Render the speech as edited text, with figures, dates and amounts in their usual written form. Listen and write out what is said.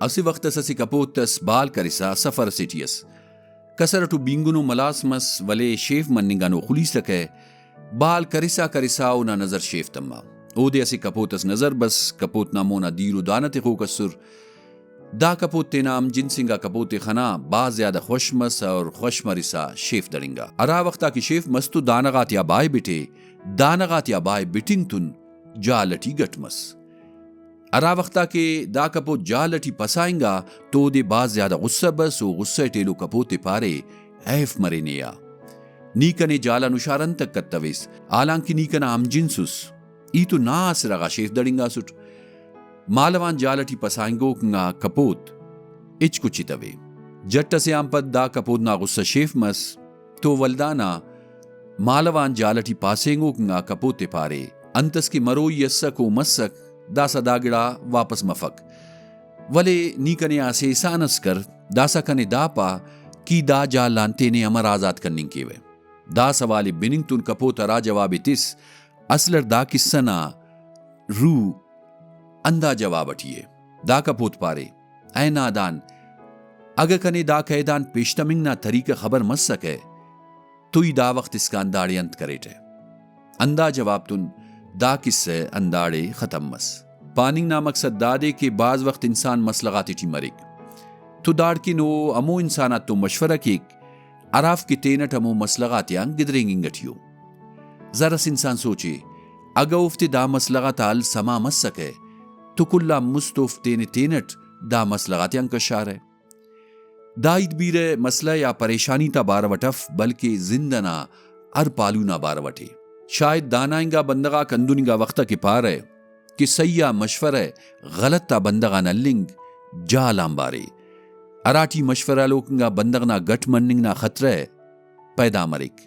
اسی وقت سسی کپوتس بال کرسا سفر سیٹیس کسرٹو بینگنو ملاسمس ولے شیف مننگانو خلیس رکھے بال کرسا کرسا اونا نظر شیف تما او دے اسی کپوتس نظر بس کپوت نامونا دیرو دانت خوکسر دا کپوت تینام جنسنگا کپوت خنا باز زیادہ خوشمس اور خوشمرسا شیف دڑنگا ارا وقتا کی شیف مستو دانغات یا بائے بٹے دانغات یا بائے بٹنگ تن جالٹی گٹمس ارا وقتا کے دا کپوت جالٹی پسائیں گا تو دے باز زیادہ غصہ بس و غصہ ٹیلو کپوت پارے ایف مرے نیا نیکنے جالا نشارن تک کتویس آلانکی نیکنا ہم جنسوس ای تو ناس رغا شیف دڑنگا سٹ مالوان جالٹی پسائنگو کنگا کپوت اچ کچی توے جٹ سے آم پد دا کپوت نا غصہ شیف مس تو ولدانا مالوان جالٹی پاسینگو کنگا کپوت پارے انتس کی مروی یسک و مسک دا سا گڑا واپس مفک ولے نیکنے آسے سانس کر داسا کنے دا پا کی دا جال لانتے نے امر آزاد کرننگ کیوے دا سوالی بننگ تن کپوت را جواب تس اصلر دا کسنا رو اندا جواب اٹھیے دا کپوت پارے اے نادان اگر کنے دا قیدان پیشتمنگ نا طریقہ خبر مس سکے تو ہی دا وقت اس کا انداڑے انت کرے ٹے اندا جواب تن دا کس سے انداڑے ختم مس پاننگ نا مقصد دا دے کہ بعض وقت انسان مسلغاتی ٹی مرک تو داڑ کی نو امو انسانات تو مشورہ کیک عراف کی تینٹ امو مسلغاتیاں گدرینگنگ گٹھیو ذرس انسان سوچے اگا افتی دا مسلغات آل سما مس سکے تو کلا مستوف تینٹ دا مسلغاتیاں کشار ہے دا اید بیر مسئلہ یا پریشانی تا باروٹف بلکہ زندنا ار پالونا باروٹے شاید دانائنگا بندگا کندونگا وقتا کی پارے کہ سیاہ مشورہ غلط تا بندگا نلنگ جالام بارے اراٹی مشورہ لوکنگا بندگنا گٹ مننگ نا خطرہ پیدا مرک